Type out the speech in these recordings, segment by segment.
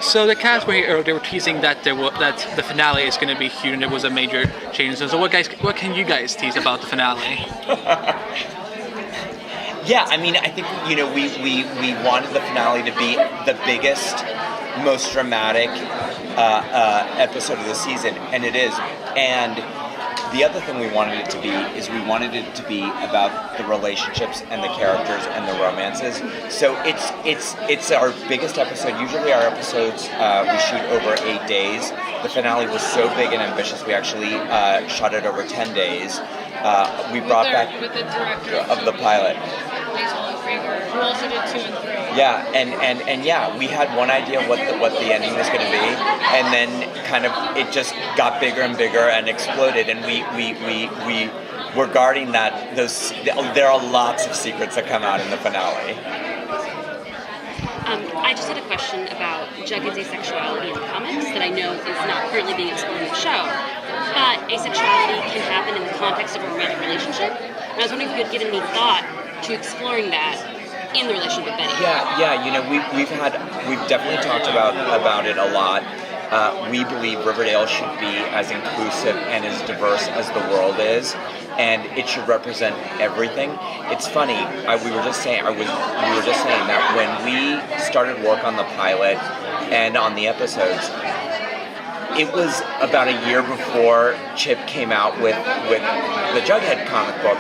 So the cast they were teasing that that the finale is going to be huge and there was a major change. So what can you guys tease about the finale? Yeah, I mean, I think, we wanted the finale to be the biggest, most dramatic episode of the season, and it is. And the other thing we wanted it to be is we wanted it to be about the relationships and the characters and the romances. So it's our biggest episode. Usually our episodes we shoot over 8 days. The finale was so big and ambitious we actually shot it over 10 days. We brought back with the director of the pilot. Who also did 2 and 3. Yeah, and yeah, we had one idea what the ending was going to be, and then kind of it just got bigger and bigger and exploded, and we were guarding that. There are lots of secrets that come out in the finale. I just had a question about Jughead's asexuality in the comics that I know is not currently being explored in the show, but asexuality can happen in the context of a romantic relationship, and I was wondering if you had given any thought to exploring that in the relationship with Betty. Yeah. We've definitely talked about it a lot. We believe Riverdale should be as inclusive and as diverse as the world is, and it should represent everything. It's funny. We were just saying that when we started work on the pilot and on the episodes, it was about a year before Chip came out with the Jughead comic book.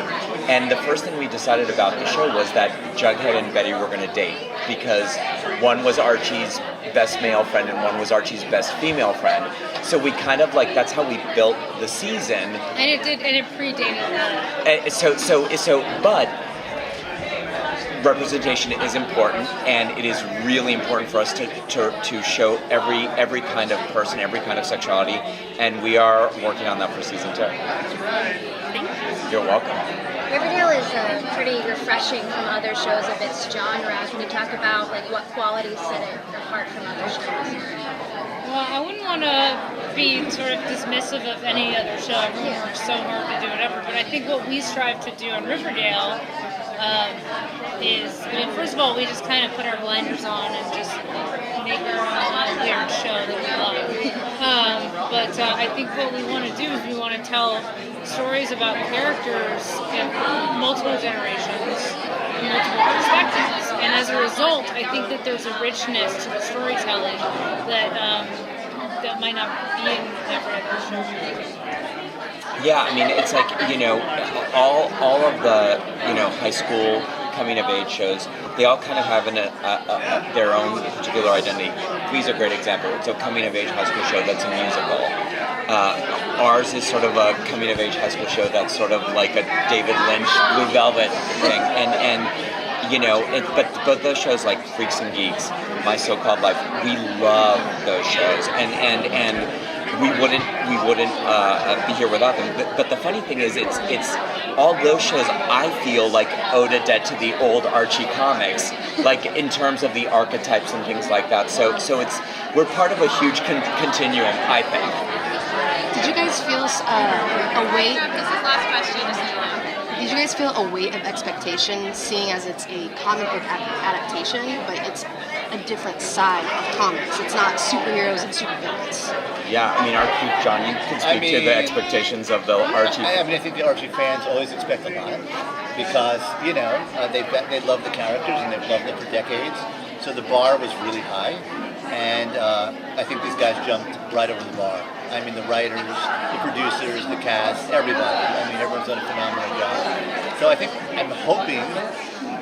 And the first thing we decided about the show was that Jughead and Betty were going to date, because one was Archie's best male friend and one was Archie's best female friend. So we kind of that's how we built the season. And it predated that. But representation is important, and it is really important for us to show every kind of person, every kind of sexuality, and we are working on that for season 2. You're welcome. Riverdale is pretty refreshing from other shows of its genre. Can you talk about what qualities set it apart from other shows? Well, I wouldn't want to be sort of dismissive of any other show. Everyone works so hard to do whatever, but I think what we strive to do on Riverdale is, first of all, we just kind of put our blinders on and just make our own weird show that we love. But I think what we want to do is we want to tell stories about characters in multiple generations, multiple perspectives, and as a result, I think that there's a richness to the storytelling that that might not be in every other show. Yeah, it's all of the high school coming of age shows, they all kind of have their own particular identity. Three's a great example. It's a coming of age high school show that's a musical. Ours is sort of a coming of age high school show that's sort of like a David Lynch Blue Velvet thing, but both those shows like Freaks and Geeks, My So-Called Life, we love those shows, and we wouldn't be here without them. But the funny thing is, it's all those shows I feel like owed a debt to the old Archie comics, in terms of the archetypes and things like that. So we're part of a huge continuum, I think. Did you guys feel a weight? This is the last question. Did you guys feel a weight of expectation, seeing as it's a comic book adaptation, but it's a different side of comics? It's not superheroes and supervillains. Yeah, John, you can speak to the expectations of the Archie. I think the Archie fans always expect a lot because they love the characters and they've loved them for decades. So the bar was really high, and I think these guys jumped right over the bar. The writers, the producers, the cast, everybody. Everyone's done a phenomenal job. So I'm hoping,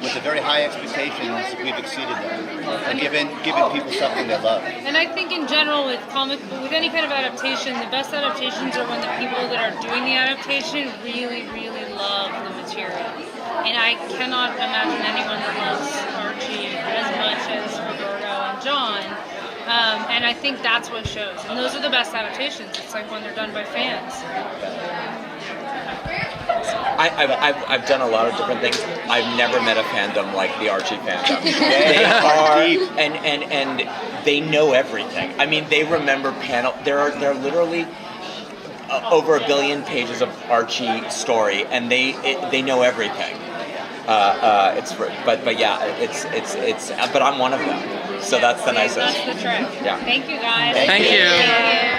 with the very high expectations, we've exceeded them and given people something they love. And I think in general with any kind of adaptation, the best adaptations are when the people that are doing the adaptation really, really love the material. And I cannot imagine anyone that loves Archie as much as Roberto and John. And I think that's what shows. And those are the best adaptations. It's when they're done by fans. I've done a lot of different things. I've never met a fandom like the Archie fandom. They are, and they know everything. They remember panel. There are literally over 1 billion pages of Archie story, and they know everything. But I'm one of them. So that's the nicest. That's the trick. Yeah. Thank you guys. Thank Thank you. you.